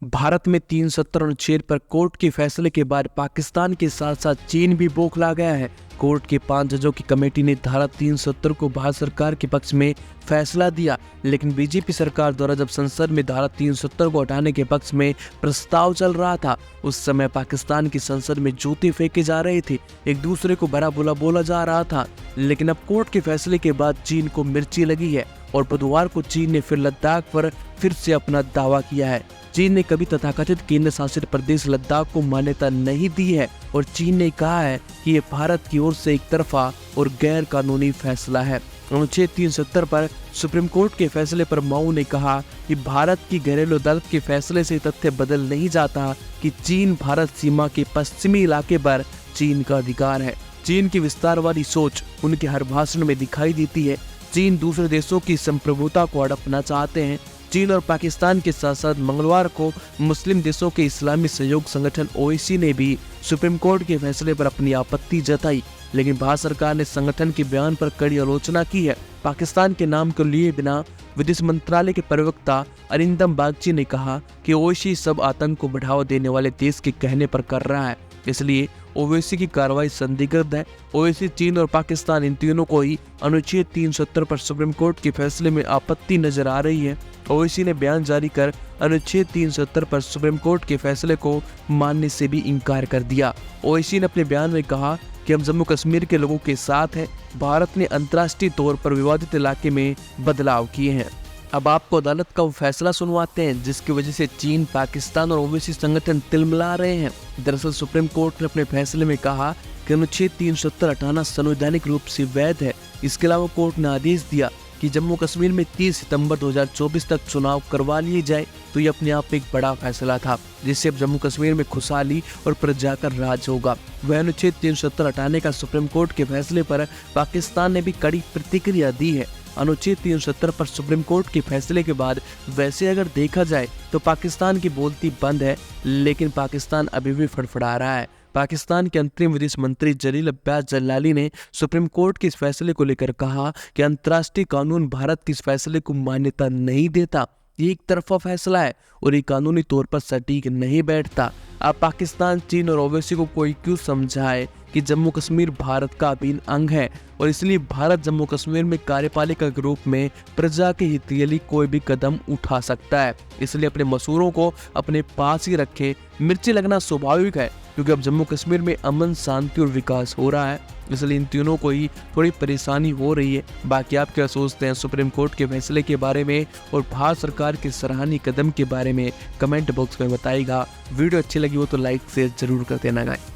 भारत में 370 अनुच्छेद पर कोर्ट के फैसले के बाद पाकिस्तान के साथ साथ चीन भी बौखला गया है। कोर्ट के 5 जजों की कमेटी ने धारा 370 को भारत सरकार के पक्ष में फैसला दिया, लेकिन बीजेपी सरकार द्वारा जब संसद में धारा 370 को हटाने के पक्ष में प्रस्ताव चल रहा था, उस समय पाकिस्तान की संसद में जूते फेंके जा रहे थे, एक दूसरे को भला बुरा बोला जा रहा था। लेकिन अब कोर्ट के फैसले के बाद चीन को मिर्ची लगी है और बुधवार को चीन ने फिर लद्दाख पर फिर से अपना दावा किया है। चीन ने कभी तथाकथित केंद्र शासित प्रदेश लद्दाख को मान्यता नहीं दी है और चीन ने कहा है कि ये भारत की ओर से एक तरफा और गैर कानूनी फैसला है। अनुच्छेद 370 पर सुप्रीम कोर्ट के फैसले पर माओ ने कहा कि भारत की घरेलू अदालत के फैसले से तथ्य बदल नहीं जाता कि चीन भारत सीमा के पश्चिमी इलाके पर चीन का अधिकार है। चीन की विस्तारवादी सोच उनके हर भाषण में दिखाई देती है। चीन दूसरे देशों की संप्रभुता को हड़पना चाहते हैं। चीन और पाकिस्तान के साथ साथ मंगलवार को मुस्लिम देशों के इस्लामी सहयोग संगठन ओआईसी ने भी सुप्रीम कोर्ट के फैसले पर अपनी आपत्ति जताई, लेकिन भारत सरकार ने संगठन के बयान पर कड़ी आलोचना की है। पाकिस्तान के नाम को लिए बिना विदेश मंत्रालय के प्रवक्ता अरिंदम बागची ने कहा कि ओआईसी सब आतंक को बढ़ावा देने वाले देश के कहने पर कर रहा है, इसलिए ओवैसी की कार्रवाई संदिग्ध है। ओवैसी, चीन और पाकिस्तान इन तीनों को ही अनुच्छेद 370 पर सुप्रीम कोर्ट के फैसले में आपत्ति नजर आ रही है। ओवैसी ने बयान जारी कर अनुच्छेद 370 पर सुप्रीम कोर्ट के फैसले को मानने से भी इनकार कर दिया। ओवैसी ने अपने बयान में कहा कि हम जम्मू कश्मीर के लोगों के साथ हैं। भारत ने अंतर्राष्ट्रीय तौर पर विवादित इलाके में बदलाव किए हैं। अब आपको अदालत का वो फैसला सुनवाते हैं जिसकी वजह से चीन, पाकिस्तान और ओवैसी संगठन तिलमिला रहे हैं। दरअसल सुप्रीम कोर्ट ने अपने फैसले में कहा कि अनुच्छेद 370 हटाना संवैधानिक रूप से वैध है। इसके अलावा कोर्ट ने आदेश दिया कि जम्मू कश्मीर में 30 सितंबर 2024 तक चुनाव करवा लिए जाए, तो ये अपने आप एक बड़ा फैसला था, जिससे अब जम्मू कश्मीर में खुशहाली और प्रजा का राज होगा। वह अनुच्छेद 370 हटाने का सुप्रीम कोर्ट के फैसले पर पाकिस्तान ने भी कड़ी प्रतिक्रिया दी है। अनुच्छेद 370 पर सुप्रीम कोर्ट के फैसले के बाद वैसे अगर देखा जाए तो पाकिस्तान की बोलती बंद है, लेकिन पाकिस्तान अभी भी फड़फड़ा रहा है। पाकिस्तान के अंतरिम विदेश मंत्री जलील अब्बास जलाली ने सुप्रीम कोर्ट के इस फैसले को लेकर कहा कि अंतर्राष्ट्रीय कानून भारत के इस फैसले को मान्यता नहीं देता। ये एक तरफा फैसला है और ये कानूनी तौर पर सटीक नहीं बैठता। अब पाकिस्तान, चीन और ओवैसी को कोई क्यों समझाए कि जम्मू कश्मीर भारत का अभिन्न अंग है और इसलिए भारत जम्मू कश्मीर में कार्यपालिका के रूप में प्रजा के हित के लिए कोई भी कदम उठा सकता है। इसलिए अपने मसूरों को अपने पास ही रखे। मिर्ची लगना स्वाभाविक है क्योंकि अब जम्मू कश्मीर में अमन, शांति और विकास हो रहा है, इसलिए इन तीनों को ही थोड़ी परेशानी हो रही है। बाकी आप क्या सोचते हैं सुप्रीम कोर्ट के फैसले के बारे में और भारत सरकार के सराहनीय कदम के बारे में कमेंट बॉक्स में बताइएगा। वीडियो अच्छी लगी हो तो लाइक शेयर जरूर कर देना गाइस।